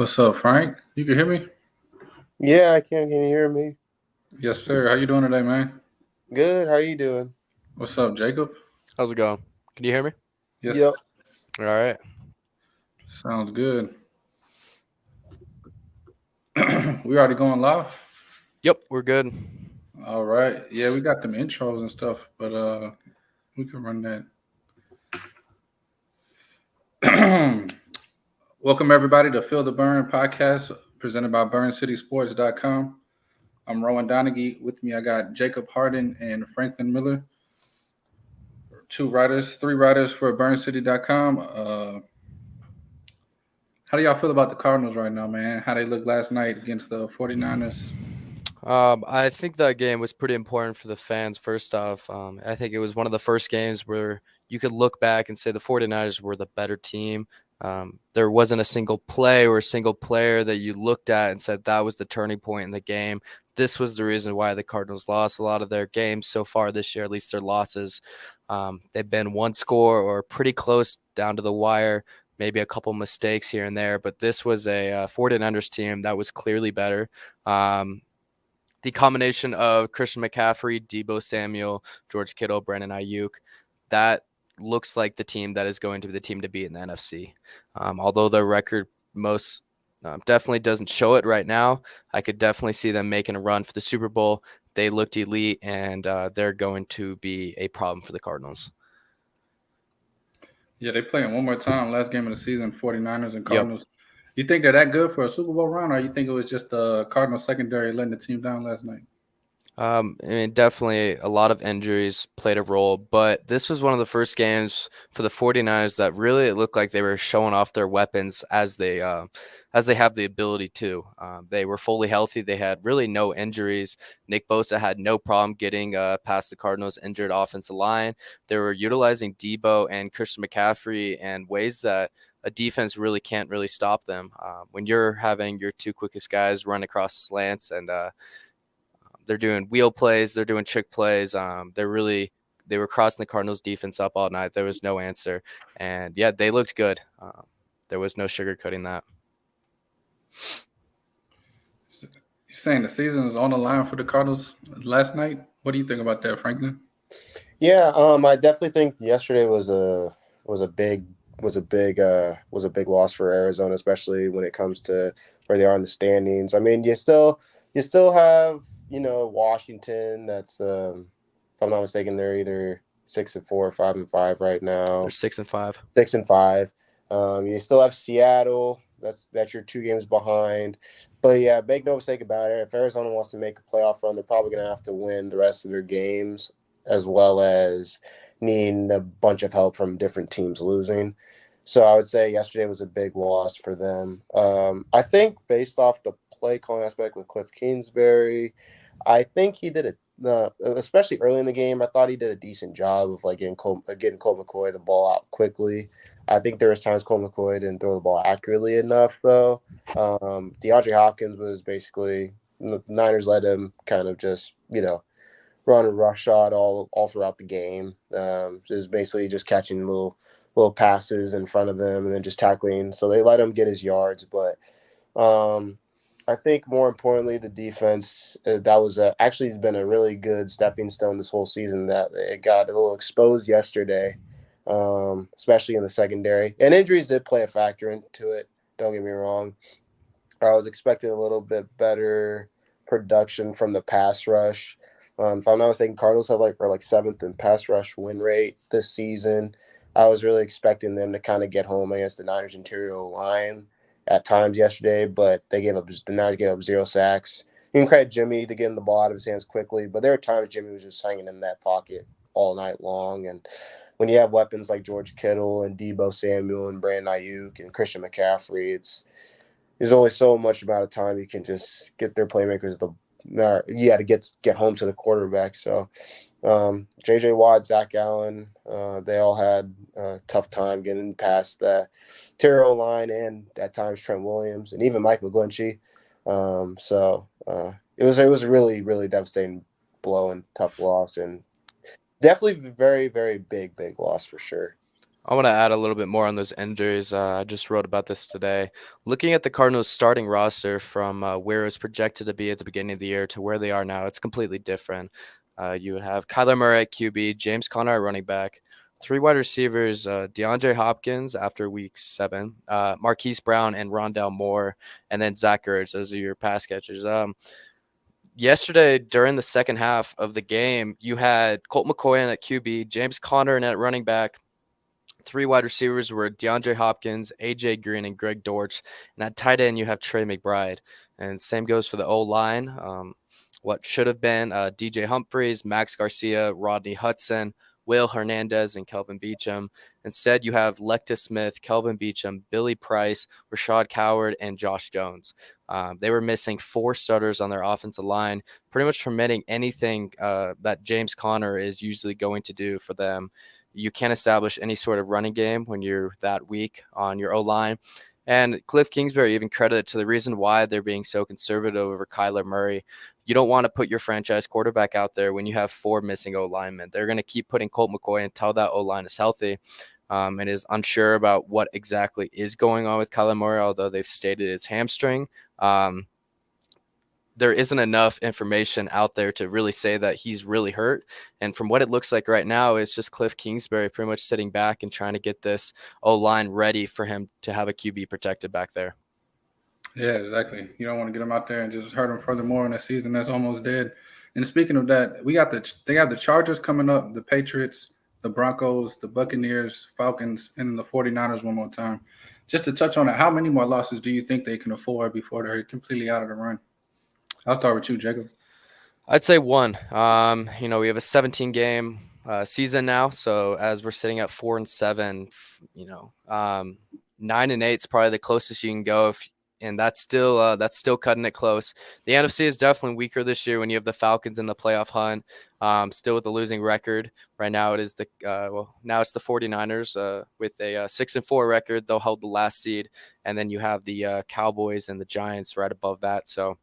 What's up, Frank? You can hear me? Yeah, I can. Can you hear me? Yes, sir. How you doing today, man? Good. How you doing? What's up, Jacob? How's it going? Can you hear me? Yes, Yep. All right. sounds good. We already going live? Yep, we're good. All right. Yeah, we got them intros and stuff, but we can run that. Welcome everybody to Feel the Burn podcast presented by BurnCitySports.com. I'm Rowan Donaghy. With me, I got Jacob Harden and Franklin Miller, three writers for BurnCity.com. How do y'all feel about the Cardinals right now, man? How they look last night against the 49ers? I think that game was pretty important for the fans, first off. I think it was one of the first games where you could look back and say the 49ers were the better team. There wasn't a single play or a single player that you looked at and said that was the turning point in the game. This was the reason why the Cardinals lost a lot of their games so far this year, at least their losses. They've been one score or pretty close down to the wire, maybe a couple mistakes here and there, but this was a 49ers team that was clearly better. The combination of Christian McCaffrey, Deebo Samuel, George Kittle, Brandon Ayuk, that looks like the team that is going to be the team to beat in the NFC. Although their record most definitely doesn't show it right now, I could definitely see them making a run for the Super Bowl. They looked elite, and they're going to be a problem for the Cardinals. Yeah, they playing one more time. Last game of the season, 49ers and Yep. Cardinals. You think they're that good for a Super Bowl run, or you think it was just the Cardinals secondary letting the team down last night? I mean, definitely a lot of injuries played a role, but this was one of the first games for the 49ers that really it looked like they were showing off their weapons as they have the ability to. They were fully healthy. They had really no injuries. Nick Bosa had no problem getting past the Cardinals' injured offensive line. They were utilizing Deebo and Christian McCaffrey in ways that a defense really can't really stop them. When you're having your two quickest guys run across slants and they're doing wheel plays. They're doing trick plays. They were crossing the Cardinals defense up all night. There was no answer. And, yeah, they looked good. There was no sugarcoating that. You're saying the season is on the line for the Cardinals last night? What do you think about that, Franklin? Yeah. I definitely think yesterday was a big loss for Arizona, especially when it comes to where they are in the standings. I mean, you still have Washington. That's if I'm not mistaken, they're either 6-4 or 5-5 right now. They're 6-5. 6-5. You still have Seattle. That's your 2 games behind. But yeah, make no mistake about it. If Arizona wants to make a playoff run, they're probably going to have to win the rest of their games, as well as needing a bunch of help from different teams losing. So I would say yesterday was a big loss for them. I think based off the play calling aspect with Cliff Kingsbury, I think he did it. Especially early in the game, I thought he did a decent job of like getting Colt McCoy the ball out quickly. I think there was times Colt McCoy didn't throw the ball accurately enough, though. DeAndre Hopkins was basically the Niners let him kind of just run a rush shot all throughout the game. Just basically just catching little passes in front of them and then just tackling. So they let him get his yards, but I think more importantly, the defense that was actually has been a really good stepping stone this whole season. That it got a little exposed yesterday, especially in the secondary. And injuries did play a factor into it. Don't get me wrong. I was expecting a little bit better production from the pass rush. If I'm not mistaken, Cardinals have like seventh in pass rush win rate this season. I was really expecting them to kind of get home against the Niners interior line at times yesterday, but the Niners gave up 0 sacks. You can credit Jimmy to getting the ball out of his hands quickly, but there were times Jimmy was just hanging in that pocket all night long. And when you have weapons like George Kittle and Deebo Samuel and Brandon Ayuk and Christian McCaffrey, there's only so much amount of time you can just get their playmakers you had to get home to the quarterback. So J.J. Watt, Zach Allen, they all had a tough time getting past the Terrell line and at times Trent Williams and even Mike McGlinchey. It was a really, really devastating blow and tough loss, and definitely very, very big loss for sure. I want to add a little bit more on those injuries. I just wrote about this today. Looking at the Cardinals' starting roster from where it was projected to be at the beginning of the year to where they are now, it's completely different. You would have Kyler Murray at QB, James Conner at running back, three wide receivers, DeAndre Hopkins after week 7, Marquise Brown and Rondell Moore, and then Zach Ertz. Those are your pass catchers. Yesterday, during the second half of the game, you had Colt McCoy in at QB, James Conner in at running back. Three wide receivers were DeAndre Hopkins, AJ Green, and Greg Dortch. And at tight end, you have Trey McBride. And same goes for the O-line. What should have been DJ Humphries, Max Garcia, Rodney Hudson, Will Hernandez, and Kelvin Beachum. Instead, you have Lectus Smith, Kelvin Beachum, Billy Price, Rashad Coward, and Josh Jones. They were missing 4 starters on their offensive line, pretty much permitting anything that James Conner is usually going to do for them. You can't establish any sort of running game when you're that weak on your O-line. And Cliff Kingsbury even credited to the reason why they're being so conservative over Kyler Murray. You don't want to put your franchise quarterback out there when you have 4 missing O-linemen. They're going to keep putting Colt McCoy until that O-line is healthy and is unsure about what exactly is going on with Kyler Murray, although they've stated it's hamstring. There isn't enough information out there to really say that he's really hurt. And from what it looks like right now, it's just Cliff Kingsbury pretty much sitting back and trying to get this O-line ready for him to have a QB protected back there. Yeah, exactly. You don't want to get them out there and just hurt them furthermore in a season that's almost dead. And speaking of that, they have the Chargers coming up, the Patriots, the Broncos, the Buccaneers, Falcons, and the 49ers one more time. Just to touch on it, how many more losses do you think they can afford before they're completely out of the run? I'll start with you, Jacob. I'd say 1. We have a 17-game season now, so as we're sitting at 4-7, 9-8 is probably the closest you can go. And that's still cutting it close. The NFC is definitely weaker this year when you have the Falcons in the playoff hunt, still with the losing record. Right now it is now it's the 49ers with a 6-4 record. They'll hold the last seed, and then you have the Cowboys and the Giants right above that. So,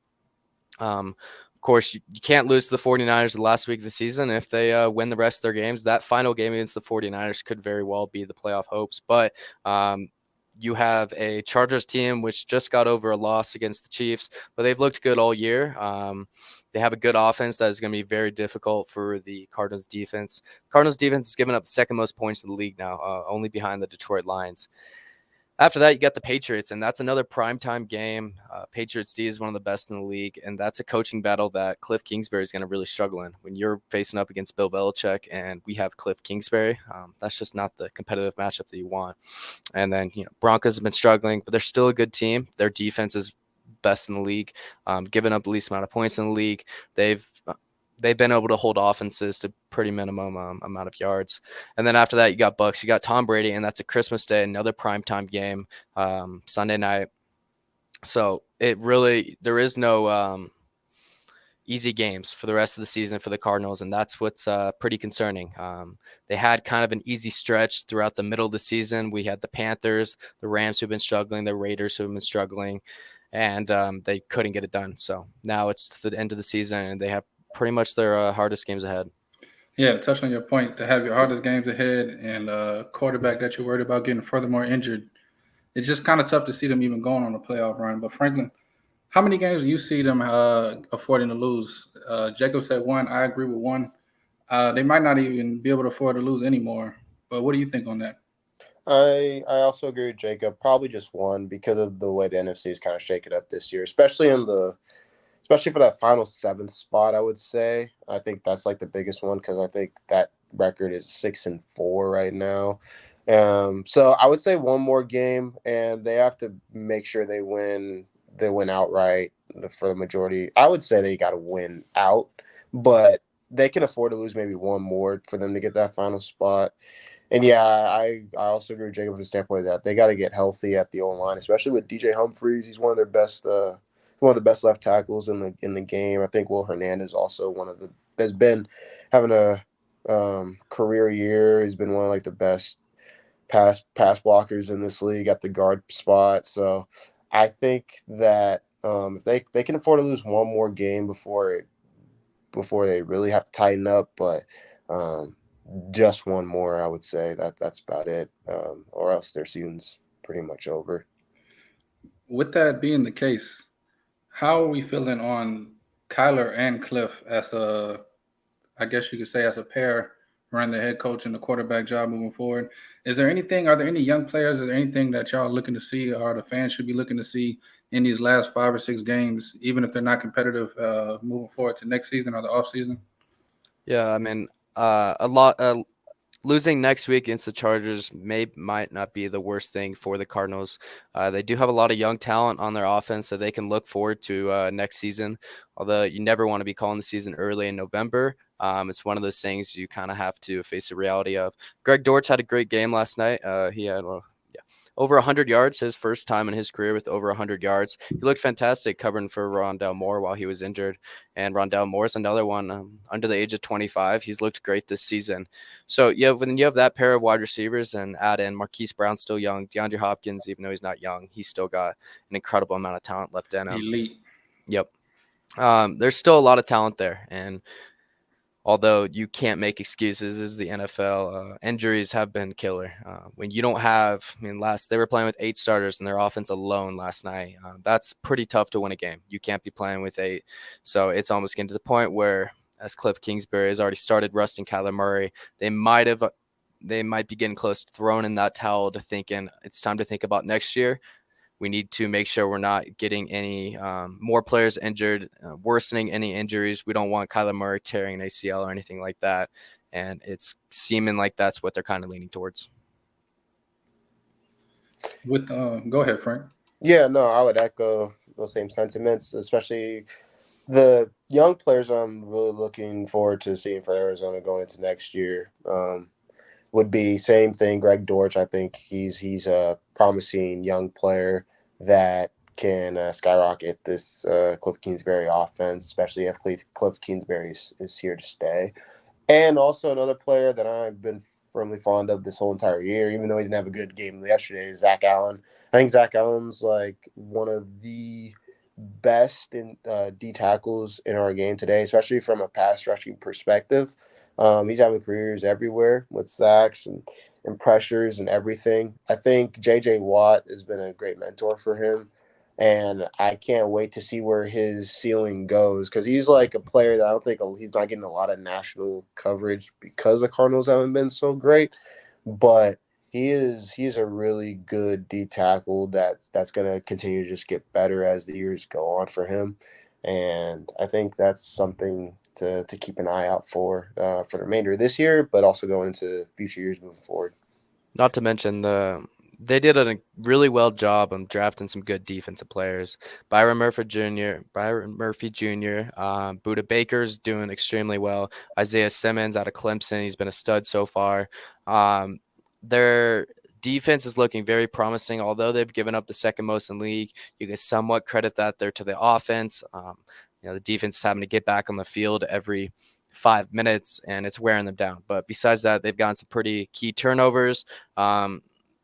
of course, you can't lose to the 49ers the last week of the season. If they win the rest of their games, that final game against the 49ers could very well be the playoff hopes. But you have a Chargers team which just got over a loss against the Chiefs, but they've looked good all year. They have a good offense that is going to be very difficult for the Cardinals defense. Cardinals defense has given up the second most points in the league now, only behind the Detroit Lions. After that, you got the Patriots, and that's another primetime game. Patriots D is one of the best in the league, and that's a coaching battle that Cliff Kingsbury is going to really struggle in. When you're facing up against Bill Belichick and we have Cliff Kingsbury, that's just not the competitive matchup that you want. And then, Broncos have been struggling, but they're still a good team. Their defense is best in the league, giving up the least amount of points in the league. They've been able to hold offenses to pretty minimum amount of yards. And then after that, you got Bucks. You got Tom Brady, and that's a Christmas Day, another primetime game, Sunday night. So there is no easy games for the rest of the season for the Cardinals, and that's what's pretty concerning. They had kind of an easy stretch throughout the middle of the season. We had the Panthers, the Rams who've been struggling, the Raiders who've been struggling, and they couldn't get it done. So now it's to the end of the season, and they have pretty much their hardest games ahead. Yeah, to touch on your point, to have your hardest games ahead and a quarterback that you're worried about getting furthermore injured, it's just kind of tough to see them even going on a playoff run. But Franklin, how many games do you see them affording to lose? Jacob said 1. I agree with 1. They might not even be able to afford to lose anymore. But what do you think on that? I also agree with Jacob. Probably just 1 because of the way the NFC is kind of shaken up this year, especially for that final 7th spot. I would say I think that's like the biggest one because I think that record is 6-4 right now. So I would say 1 more game, and they have to make sure they win outright for the majority. I would say they got to win out, but they can afford to lose maybe 1 more for them to get that final spot. And yeah, I also agree with Jacob from the standpoint that they got to get healthy at the O-line, especially with DJ Humphries. He's one of the best left tackles in the game. I think Will Hernandez also has been having a career year. He's been one of like the best pass blockers in this league at the guard spot. So I think that if they can afford to lose 1 more game before they really have to tighten up, but just one more, I would say. That's about it. Or else their season's pretty much over. With that being the case, how are we feeling on Kyler and Cliff as a, I guess you could say, as a pair running the head coach and the quarterback job moving forward? Are there any young players? Is there anything that y'all are looking to see or the fans should be looking to see in these last 5 or 6 games, even if they're not competitive moving forward to next season or the off season? Yeah, I mean, a lot. Losing next week against the Chargers might not be the worst thing for the Cardinals. They do have a lot of young talent on their offense that they can look forward to next season. Although you never want to be calling the season early in November. It's one of those things you kind of have to face the reality of. Greg Dortch had a great game last night. He had over 100 yards, his first time in his career with over 100 yards. He looked fantastic covering for Rondale Moore while he was injured. And Rondale Moore is another one under the age of 25. He's looked great this season. So when you have that pair of wide receivers and add in Marquise Brown, still young, DeAndre Hopkins, even though he's not young, he's still got an incredible amount of talent left in him. Elite. Yep. There's still a lot of talent there. And although you can't make excuses, as the NFL, injuries have been killer. When you don't have, they were playing with 8 starters in their offense alone last night. That's pretty tough to win a game. You can't be playing with 8. So it's almost getting to the point where, as Cliff Kingsbury has already started resting Kyler Murray, they might be getting close to throwing in that towel to thinking it's time to think about next year. We need to make sure we're not getting any more players injured, worsening any injuries. We don't want Kyler Murray tearing an ACL or anything like that. And it's seeming like that's what they're kind of leaning towards. Go ahead, Frank. Yeah, no, I would echo those same sentiments, especially the young players I'm really looking forward to seeing for Arizona going into next year. Would be same thing. Greg Dortch, I think he's a promising young player that can skyrocket this Cliff Kingsbury offense, especially if Cliff Kingsbury is here to stay. And also another player that I've been firmly fond of this whole entire year, even though he didn't have a good game yesterday, is Zach Allen. I think Zach Allen's like one of the best in D tackles in our game today, especially from a pass rushing perspective. He's having careers everywhere with sacks and pressures and everything. I think J.J. Watt has been a great mentor for him, and I can't wait to see where his ceiling goes because he's like a player that I don't think he's not getting a lot of national coverage because the Cardinals haven't been so great, but he's a really good D tackle that's going to continue to just get better as the years go on for him, and I think that's something to keep an eye out for the remainder of this year, but also going into future years moving forward. Not to mention they did a really well job on drafting some good defensive players. Byron Murphy Jr., Buda Baker's doing extremely well. Isaiah Simmons out of Clemson, he's been a stud so far. Their defense is looking very promising, although they've given up the second most in the league. You can somewhat credit that there to the offense. The defense is having to get back on the field every 5 minutes, and it's wearing them down. But besides that, they've gotten some pretty key turnovers.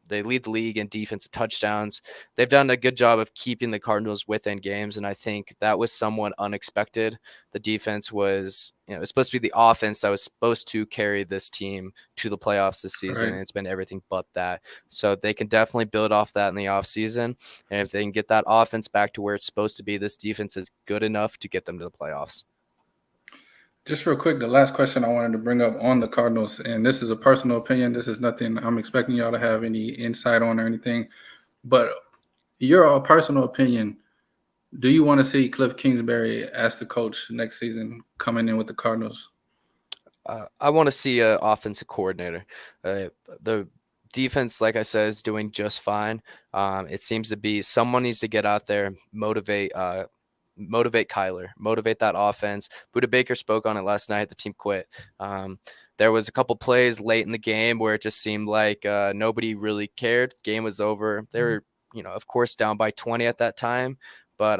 They lead the league in defensive touchdowns. They've done a good job of keeping the Cardinals within games, and I think that was somewhat unexpected. The defense was, it's supposed to be the offense that was supposed to carry this team to the playoffs this season, Right. and it's been everything but that. So they can definitely build off that in the offseason, and if they can get that offense back to where it's supposed to be, this defense is good enough to get them to the playoffs. Just real quick, the last question I wanted to bring up on the Cardinals, and this is a personal opinion. This is nothing I'm expecting y'all to have any insight on or anything. But your personal opinion, do you want to see Cliff Kingsbury as the coach next season coming in with the Cardinals? I want to see an offensive coordinator. The defense, like I said, is doing just fine. It seems to be someone needs to get out there, motivate Kyler, motivate that offense. Buda Baker spoke on it last night. The team quit. There was a couple plays late in the game where it just seemed like nobody really cared. The game was over. They were, of course, down by 20 at that time, but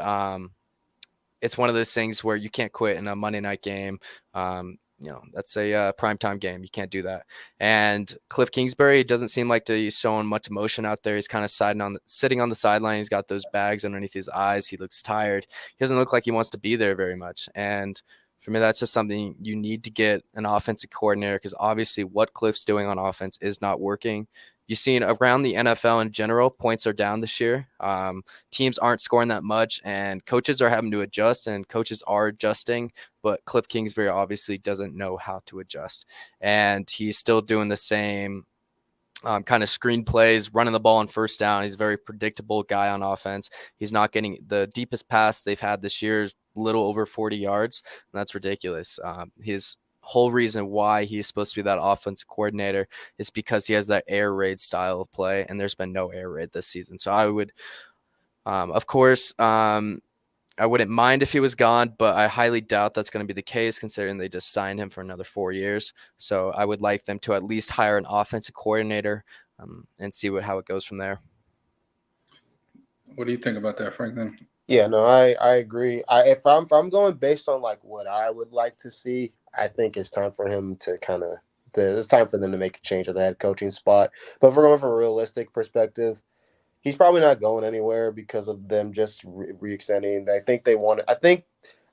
it's one of those things where you can't quit in a Monday night game. That's a primetime game. You can't do that. And Cliff Kingsbury doesn't seem like he's showing much emotion out there. He's kind of sitting on the sideline. He's got those bags underneath his eyes. He looks tired. He doesn't look like he wants to be there very much. And For me, that's just something you need to get an offensive coordinator, because obviously what Cliff's doing on offense is not working. You've seen around the NFL in general, points are down this year. Teams aren't scoring that much, and coaches are having to adjust, and coaches are adjusting. But Cliff Kingsbury obviously doesn't know how to adjust, and he's still doing the same kind of screen plays, running the ball on first down. He's a very predictable guy on offense. He's not getting the deepest pass they've had this year is a little over 40 yards, and that's ridiculous. His whole reason why he's supposed to be that offensive coordinator is because he has that air raid style of play, and there's been no air raid this season. So I would, of course, I wouldn't mind if he was gone, but I highly doubt that's going to be the case, considering they just signed him for another 4 years. So I would like them to at least hire an offensive coordinator and see how it goes from there. What do you think about that, Franklin? Yeah, no, I agree. If I'm going based on like what I would like to see, I think it's time for him to it's time for them to make a change at the head coaching spot. But if we're going from a realistic perspective, he's probably not going anywhere because of them just re-extending. I think they want to.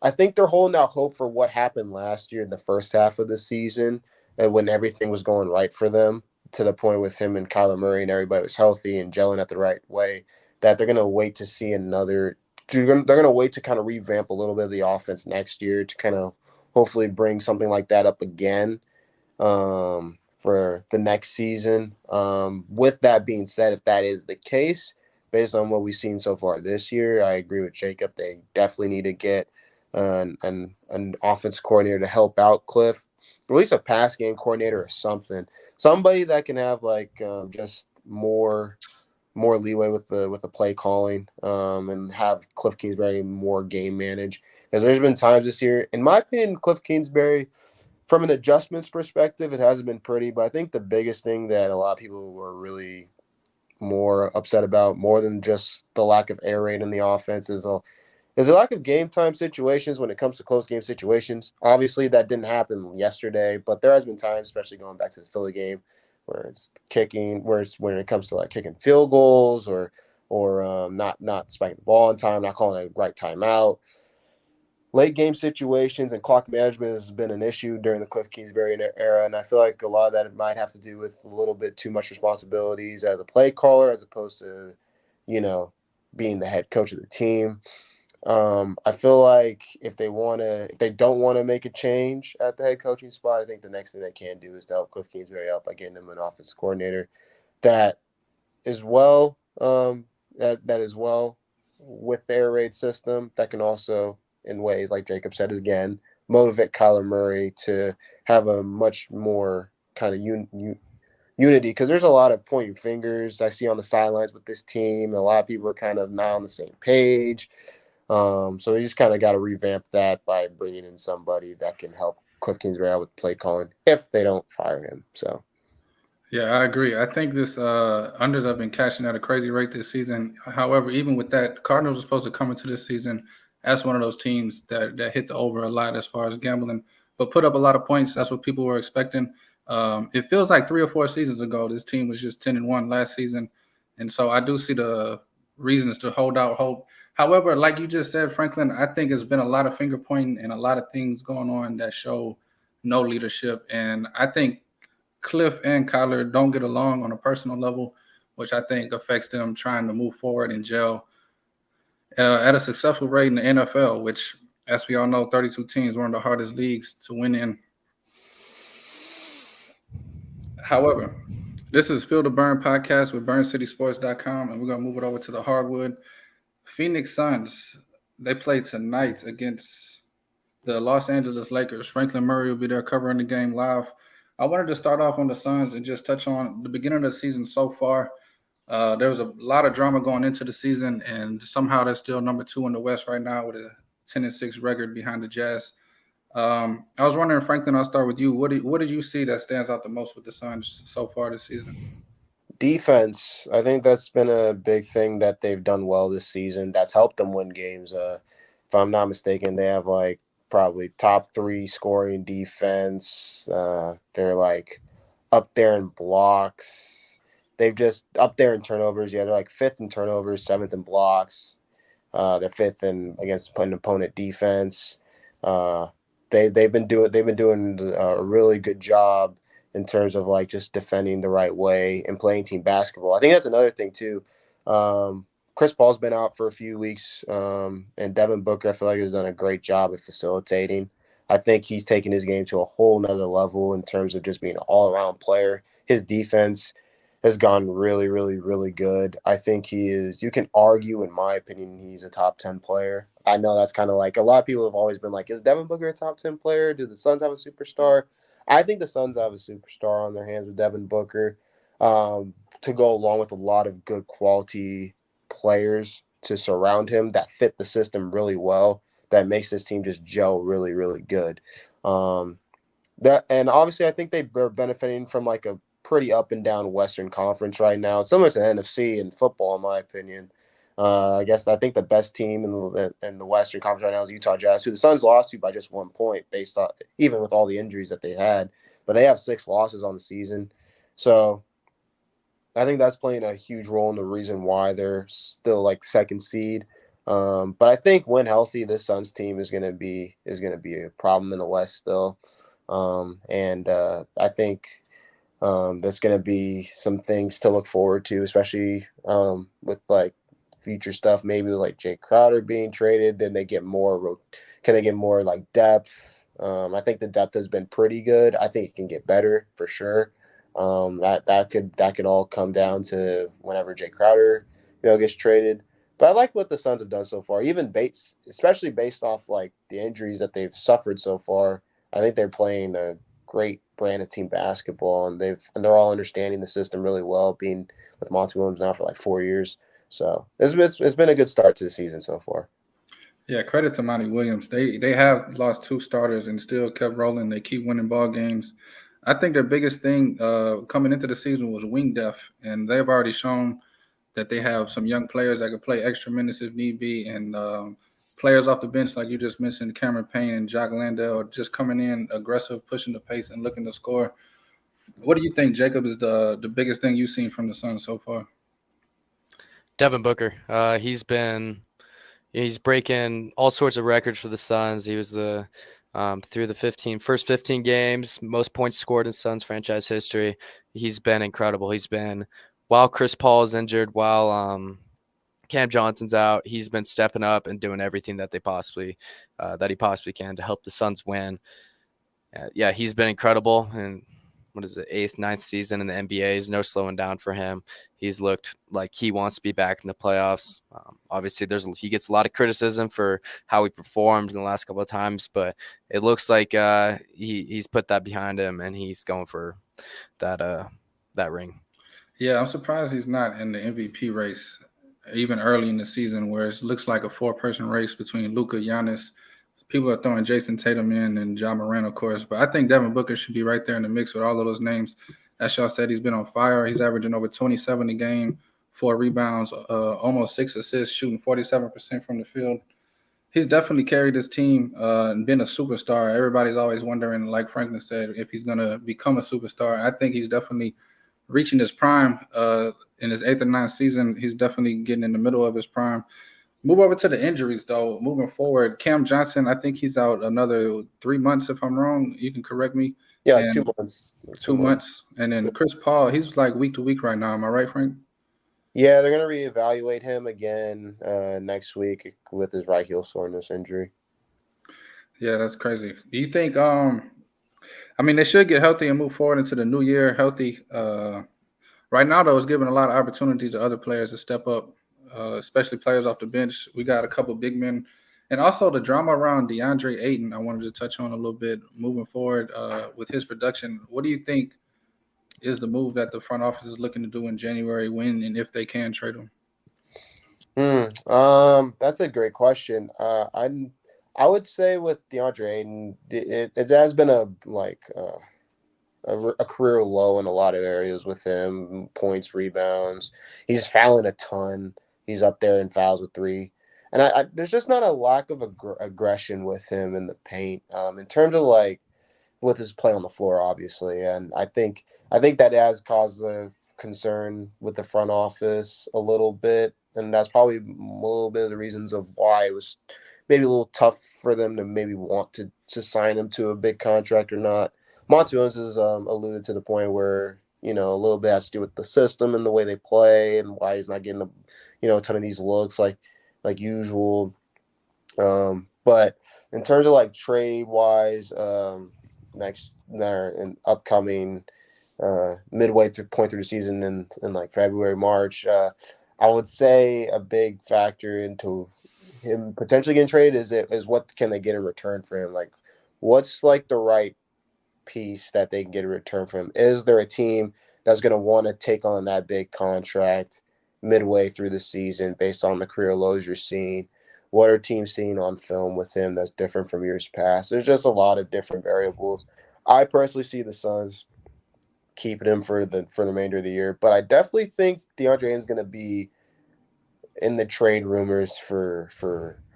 I think they're holding out hope for what happened last year in the first half of the season, and when everything was going right for them, to the point with him and Kyler Murray and everybody was healthy and gelling at the right way. That they're gonna wait to see another. They're gonna wait to kind of revamp a little bit of the offense next year to kind of hopefully bring something like that up again. For the next season. With that being said, if that is the case, based on what we've seen so far this year, I agree with Jacob. They definitely need to get an offense coordinator to help out Cliff, or at least a pass game coordinator or somebody that can have like just more leeway with the play calling, and have Cliff Kingsbury more game manage. Because there's been times this year, in my opinion, Cliff Kingsbury, from an adjustments perspective, it hasn't been pretty, but I think the biggest thing that a lot of people were really more upset about, more than just the lack of air raid in the offense, is a lack of game time situations when it comes to close game situations. Obviously, that didn't happen yesterday, but there has been times, especially going back to the Philly game, where it's kicking, when it comes to like kicking field goals or not spiking the ball in time, not calling a right timeout. Late game situations and clock management has been an issue during the Cliff Kingsbury era, and I feel like a lot of that might have to do with a little bit too much responsibilities as a play caller, as opposed to, being the head coach of the team. I feel like if they don't want to make a change at the head coaching spot, I think the next thing they can do is to help Cliff Kingsbury out by getting him an offensive coordinator that is well with the air raid system, that can also, in ways like Jacob said again, motivate Kyler Murray to have a much more kind of unity, because there's a lot of pointing fingers I see on the sidelines with this team. A lot of people are kind of not on the same page. So we just kind of got to revamp that by bringing in somebody that can help Cliff Kingsbury out with play calling if they don't fire him. So. Yeah, I agree. I think this unders have been cashing at a crazy rate this season. However, even with that, Cardinals are supposed to come into this season as one of those teams that hit the over a lot as far as gambling, but put up a lot of points. That's what people were expecting. It feels like 3 or 4 seasons ago, this team was just 10-1 last season. And so I do see the reasons to hold out hope. However, like you just said, Franklin, I think it's been a lot of finger pointing and a lot of things going on that show no leadership. And I think Cliff and Kyler don't get along on a personal level, which I think affects them trying to move forward and gel at a successful rate in the NFL, which, as we all know, 32 teams, one of the hardest leagues to win in. However, this is Feel the Burn podcast with BurnCitySports.com, and we're going to move it over to the hardwood. Phoenix Suns, they play tonight against the Los Angeles Lakers. Franklin Murray will be there covering the game live. I wanted to start off on the Suns and just touch on the beginning of the season so far. There was a lot of drama going into the season, and somehow they're still number 2 in the West right now with a 10-6 record behind the Jazz. I was wondering, Franklin, I'll start with you. What did you see that stands out the most with the Suns so far this season? Defense. I think that's been a big thing that they've done well this season. That's helped them win games. If I'm not mistaken, they have like probably top 3 scoring defense. They're like up there in blocks. They've just up there in turnovers. Yeah, they're like 5th in turnovers, 7th in blocks. They're 5th in against an opponent defense. they've been doing a really good job in terms of like just defending the right way and playing team basketball. I think that's another thing too. Chris Paul's been out for a few weeks, and Devin Booker, I feel like, has done a great job at facilitating. I think he's taken his game to a whole nother level in terms of just being an all-around player. His defense has gone really, really, really good. I think he is, you can argue, in my opinion, he's a top 10 player. I know that's kind of like a lot of people have always been like, is Devin Booker a top 10 player? Do the Suns have a superstar? I think the Suns have a superstar on their hands with Devin Booker, to go along with a lot of good quality players to surround him that fit the system really well, that makes this team just gel really, really good. And obviously I think they're benefiting from like a pretty up and down Western Conference right now. It's similar to the NFC in football, in my opinion. I think the best team in the Western Conference right now is Utah Jazz, who the Suns lost to by just 1 point, based on even with all the injuries that they had. But they have 6 losses on the season, so I think that's playing a huge role in the reason why they're still like second seed. But I think when healthy, this Suns team is gonna be a problem in the West still. And I think there's going to be some things to look forward to, especially with like future stuff. Maybe like Jay Crowder being traded, then they get more. Can they get more like depth? I think the depth has been pretty good. I think it can get better for sure. That could all come down to whenever Jay Crowder gets traded. But I like what the Suns have done so far, especially based off like the injuries that they've suffered so far. I think they're playing a great brand of team basketball, and they're all understanding the system really well, being with Monty Williams now for like 4 years. So it's been a good start to the season so far. Yeah, credit to Monty Williams. They have lost 2 starters and still kept rolling. They keep winning ball games. I think their biggest thing coming into the season was wing depth, and they've already shown that they have some young players that can play extra minutes if need be, and players off the bench like you just mentioned, Cameron Payne and Jock Landale, just coming in aggressive, pushing the pace, and looking to score. What do you think, Jacob, is the biggest thing you've seen from the Suns so far? Devin Booker. He's breaking all sorts of records for the Suns. He was through the first 15 games, most points scored in Suns franchise history. He's been incredible. He's been, while Chris Paul is injured, while Cam Johnson's out, he's been stepping up and doing everything that he possibly can to help the Suns win. Yeah, he's been incredible. And what is it, 8th, 9th season in the NBA? Is no slowing down for him. He's looked like he wants to be back in the playoffs. Obviously, he gets a lot of criticism for how he performed in the last couple of times, but it looks like he's put that behind him and he's going for that ring. Yeah, I'm surprised he's not in the MVP race even early in the season, where it looks like a 4-person race between Luka, Giannis. People are throwing Jason Tatum in and Ja Morant, of course, but I think Devin Booker should be right there in the mix with all of those names. As y'all said, he's been on fire. He's averaging over 27 a game, 4 rebounds, almost 6 assists, shooting 47% from the field. He's definitely carried his team and been a superstar. Everybody's always wondering, like Franklin said, if he's going to become a superstar. I think he's definitely reaching his prime in his 8th or 9th season. He's definitely getting in the middle of his prime. Move over to the injuries, though. Moving forward, Cam Johnson, I think he's out another 3 months, if I'm wrong. You can correct me. Yeah, like 2 months. 2 months. And then Chris Paul, he's like week to week right now. Am I right, Frank? Yeah, they're going to reevaluate him again next week with his right heel soreness injury. Yeah, that's crazy. Do you think they should get healthy and move forward into the new year healthy. Right now, though, it's giving a lot of opportunity to other players to step up, especially players off the bench. We got a couple big men. And also the drama around DeAndre Ayton, I wanted to touch on a little bit moving forward with his production. What do you think is the move that the front office is looking to do in January, when and if they can trade him? That's a great question. I would say with DeAndre Ayton, it has been a career low in a lot of areas with him, points, rebounds. He's fouling a ton. He's up there in fouls with 3. And there's just not a lack of aggression with him in the paint in terms of like with his play on the floor, obviously. And I think that has caused a concern with the front office a little bit. And that's probably a little bit of the reasons of why it was maybe a little tough for them to maybe want to sign him to a big contract or not. Monty Williams has alluded to the point where, a little bit has to do with the system and the way they play and why he's not getting a ton of these looks like usual. But in terms of like trade wise, next and upcoming midway point through the season in like February, March, I would say a big factor into him potentially getting traded is what can they get in return for him? Like, what's like the right piece that they can get in return for him? Is there a team that's going to want to take on that big contract midway through the season based on the career lows you're seeing? What are teams seeing on film with him that's different from years past? There's just a lot of different variables. I personally see the Suns keeping him for the remainder of the year, but I definitely think DeAndre is going to be in the trade rumors for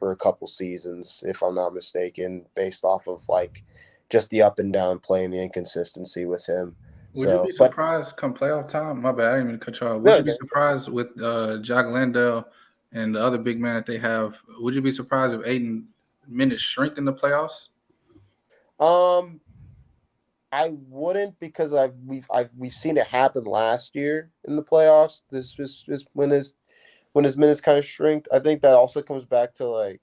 a couple seasons, if I'm not mistaken, based off of like just the up and down play and the inconsistency with him. Would you be surprised come playoff time? My bad, I didn't mean to cut you off. Would you be surprised with Jock Landale and the other big man that they have? Would you be surprised if Aiden minutes shrink in the playoffs? I wouldn't, because we've seen it happen last year in the playoffs. This was just when his minutes kind of shrink. I think that also comes back to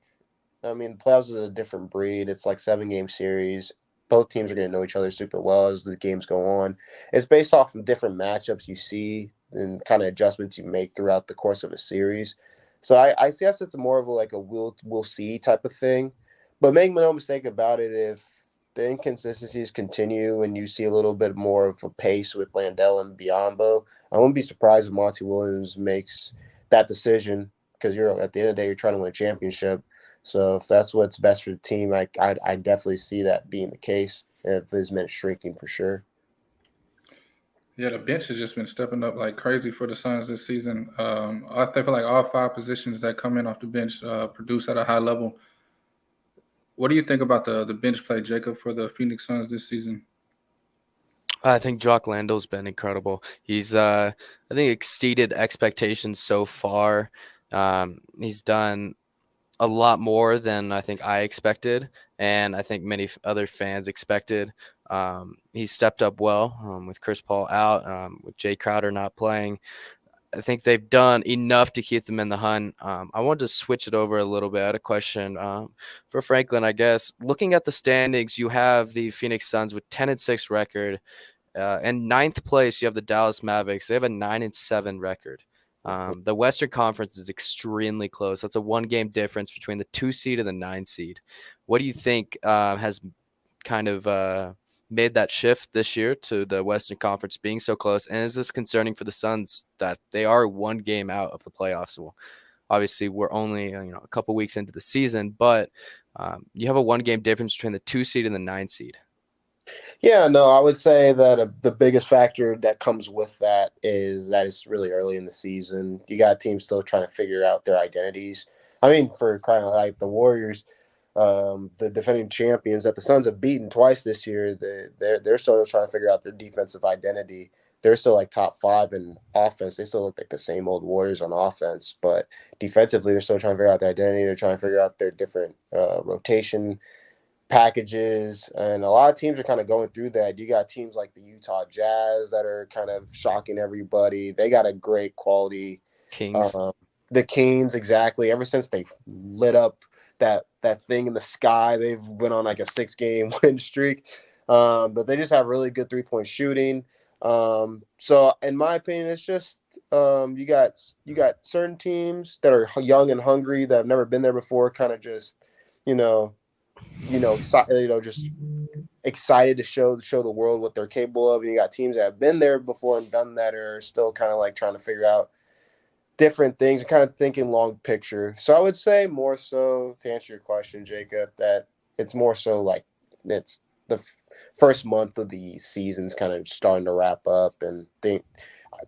the playoffs is a different breed. It's like 7-game series. Both teams are going to know each other super well as the games go on. It's based off of different matchups you see and kind of adjustments you make throughout the course of a series. So I guess it's more of a we'll see type of thing. But make no mistake about it, if the inconsistencies continue and you see a little bit more of a pace with Landale and Biyombo, I wouldn't be surprised if Monty Williams makes that decision, because at the end of the day, you're trying to win a championship. So if that's what's best for the team, I definitely see that being the case if his minutes shrinking for sure. Yeah, the bench has just been stepping up like crazy for the Suns this season. I feel like all 5 positions that come in off the bench produce at a high level. What do you think about the bench play, Jacob, for the Phoenix Suns this season? I think Jock Landale's been incredible. He's, I think, exceeded expectations so far. He's done a lot more than I think I expected, and I think many other fans expected. He's stepped up well with Chris Paul out, with Jay Crowder not playing. I think they've done enough to keep them in the hunt. I wanted to switch it over a little bit. I had a question for Franklin, I guess. Looking at the standings, you have the Phoenix Suns with 10-6 record. In 9th place, you have the Dallas Mavericks. They have a 9-7 record. The Western Conference is extremely close. That's a 1-game difference between the 2 seed and the 9 seed. What do you think has kind of made that shift this year to the Western Conference being so close? And is this concerning for the Suns that they are 1 game out of the playoffs? Well, obviously we're only a couple weeks into the season, but you have a 1-game difference between the 2 seed and the 9 seed. Yeah, no, I would say that the biggest factor that comes with that is that it's really early in the season. You got teams still trying to figure out their identities. I mean, for crying out loud, the Warriors, the defending champions that the Suns have beaten twice this year, they're still trying to figure out their defensive identity. They're still like top 5 in offense. They still look like the same old Warriors on offense, but defensively, they're still trying to figure out their identity. They're trying to figure out their different rotation packages, and a lot of teams are kind of going through that. You got teams like the Utah Jazz that are kind of shocking everybody. They got a great quality Kings. The Kings, exactly. Ever since they lit up that thing in the sky, they've went on like a 6-game win streak. But they just have really good 3-point shooting. So in my opinion, it's just you got certain teams that are young and hungry that have never been there before, kind of just just excited to show the world what they're capable of. And you got teams that have been there before and done that are still kind of like trying to figure out different things and kind of thinking long picture. So I would say more so, to answer your question, Jacob, that it's more so like it's the first month of the season's kind of starting to wrap up, and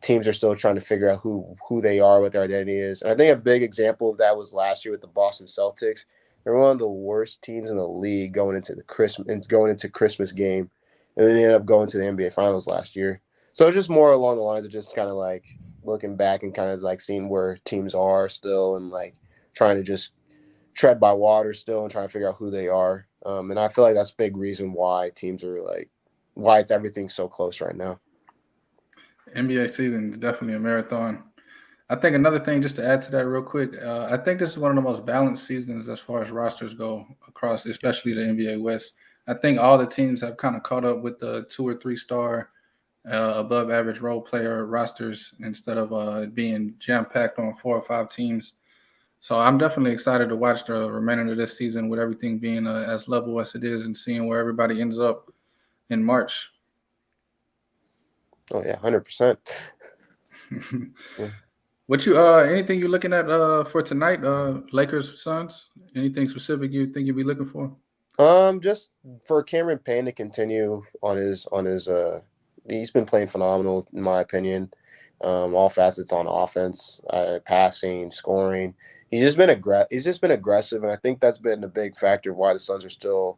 teams are still trying to figure out who they are, what their identity is. And I think a big example of that was last year with the Boston Celtics. They're one of the worst teams in the league going into Christmas game, and then they ended up going to the NBA Finals last year. So it's just more along the lines of just kind of like looking back and kind of like seeing where teams are still, and like trying to just tread by water still and trying to figure out who they are. And I feel like that's a big reason why teams are why it's everything so close right now. NBA season is definitely a marathon. I think another thing, just to add to that real quick, I think this is one of the most balanced seasons as far as rosters go across, especially the NBA West. I think all the teams have kind of caught up with the 2 or 3 star above average role player rosters instead of being jam packed on 4 or 5 teams. So I'm definitely excited to watch the remainder of this season with everything being as level as it is and seeing where everybody ends up in March. Oh yeah, 100%. Yeah. What you anything you looking at for tonight? Lakers Suns? Anything specific you think you'll be looking for? Just for Cameron Payne to continue on his he's been playing phenomenal in my opinion. All facets on offense, passing, scoring. He's just been aggressive, and I think that's been a big factor of why the Suns are still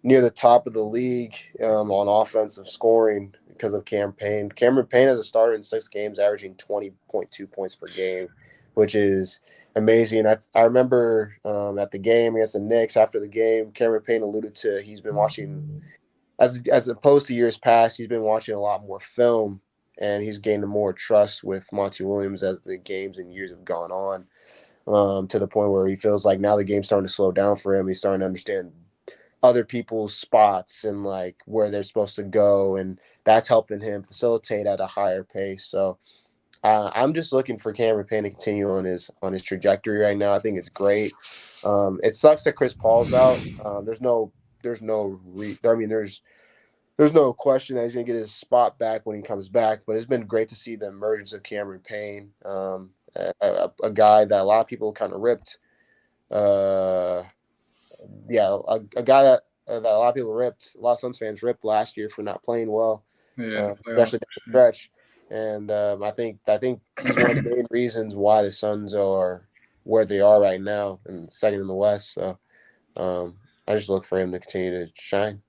near the top of the league on offensive scoring because of Cameron Payne. Cameron Payne as a starter in 6 games, averaging 20.2 points per game, which is amazing. I remember at the game against the Knicks after the game, Cameron Payne alluded to he's been watching, as opposed to years past, he's been watching a lot more film, and he's gained more trust with Monty Williams as the games and years have gone on, to the point where he feels like now the game's starting to slow down for him. He's starting to understand other people's spots and like where they're supposed to go, and that's helping him facilitate at a higher pace. So I'm just looking for Cameron Payne to continue on his trajectory right now. I think it's great. It sucks that Chris Paul's out. There's no question that he's going to get his spot back when he comes back, but it's been great to see the emergence of Cameron Payne, a guy that a lot of people kind of ripped. A guy that a lot of people ripped, a lot of Suns fans ripped last year for not playing well, especially down the stretch. And I think he's one of the main reasons why the Suns are where they are right now and second in the West. So I just look for him to continue to shine.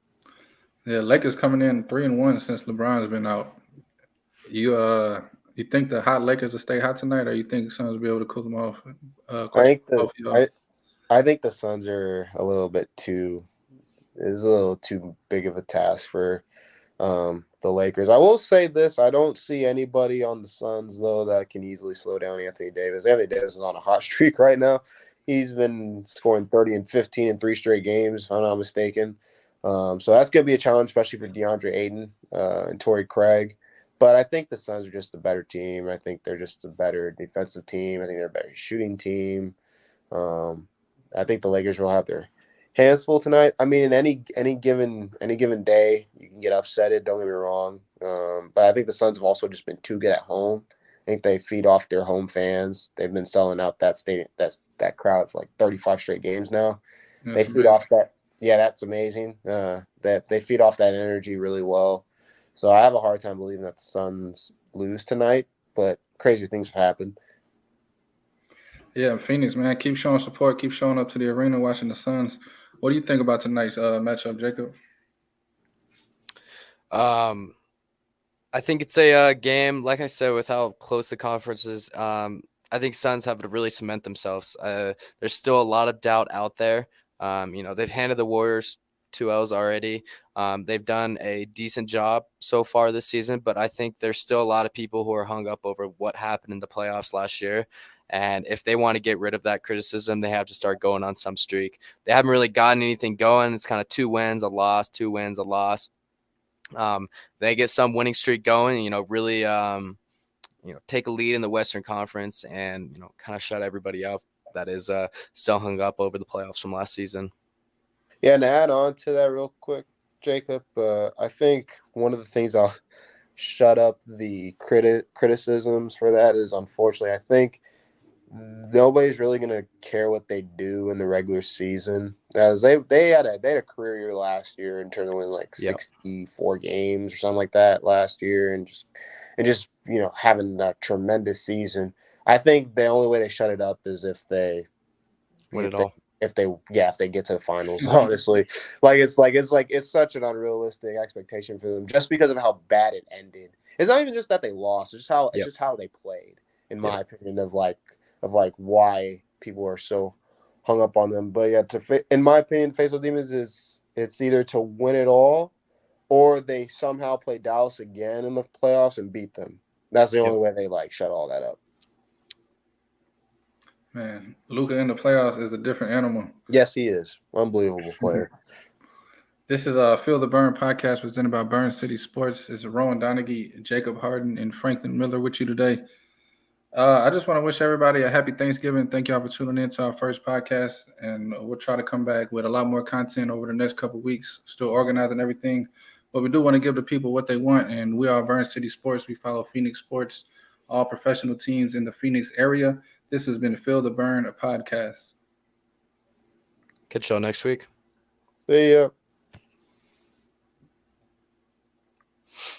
Yeah, Lakers coming in 3-1 since LeBron's been out. You think the hot Lakers will stay hot tonight, or you think Suns will be able to cool them off? I think the Suns are a little too big of a task for the Lakers. I will say this: I don't see anybody on the Suns though that can easily slow down Anthony Davis. Anthony Davis is on a hot streak right now. He's been scoring 30 and 15 in 3 straight games, if I'm not mistaken. So that's going to be a challenge, especially for DeAndre Ayton and Torrey Craig. But I think the Suns are just a better team. I think they're just a better defensive team. I think they're a better shooting team. I think the Lakers will have their hands full tonight. I mean, any given day, you can get upsetted. Don't get me wrong. But I think the Suns have also just been too good at home. I think they feed off their home fans. They've been selling out that stadium, that crowd for like 35 straight games now. They feed off that. Yeah, that's amazing. That they feed off that energy really well. So I have a hard time believing that the Suns lose tonight, but crazier things have happened. Yeah, Phoenix, man, keep showing support, keep showing up to the arena, watching the Suns. What do you think about tonight's matchup, Jacob? I think it's a game, like I said, with how close the conference is. I think Suns have to really cement themselves. There's still a lot of doubt out there. They've handed the Warriors 2 L's already. They've done a decent job so far this season, but I think there's still a lot of people who are hung up over what happened in the playoffs last year. And if they want to get rid of that criticism, they have to start going on some streak. They haven't really gotten anything going. It's kind of 2 wins, a loss, 2 wins, a loss. They get some winning streak going, really, take a lead in the Western Conference and, kind of shut everybody out that is still hung up over the playoffs from last season. Yeah, and to add on to that real quick, Jacob, I think one of the things I'll shut up the criticisms for that is, unfortunately, I think nobody's really going to care what they do in the regular season, as they had a career year last year in terms of winning like 64 games or something like that last year, and just having a tremendous season. I think the only way they shut it up is if they win it all. If they get to the finals. Honestly, it's such an unrealistic expectation for them just because of how bad it ended. It's not even just that they lost; it's just how they played. In my opinion, of why people are so hung up on them. But yeah, in my opinion, face those demons it's either to win it all, or they somehow play Dallas again in the playoffs and beat them. That's the only way they shut all that up. Man, Luka in the playoffs is a different animal. Yes, he is. Unbelievable player. This is Feel the Burn podcast presented by Burn City Sports. It's Rowan Donaghy, Jacob Harden, and Franklin Miller with you today. I just want to wish everybody a happy Thanksgiving. Thank y'all for tuning in to our first podcast, and we'll try to come back with a lot more content over the next couple of weeks, still organizing everything. But we do want to give the people what they want, and we are Burn City Sports. We follow Phoenix sports, all professional teams in the Phoenix area. This has been Feel the Burn, a podcast. Catch y'all next week. See ya.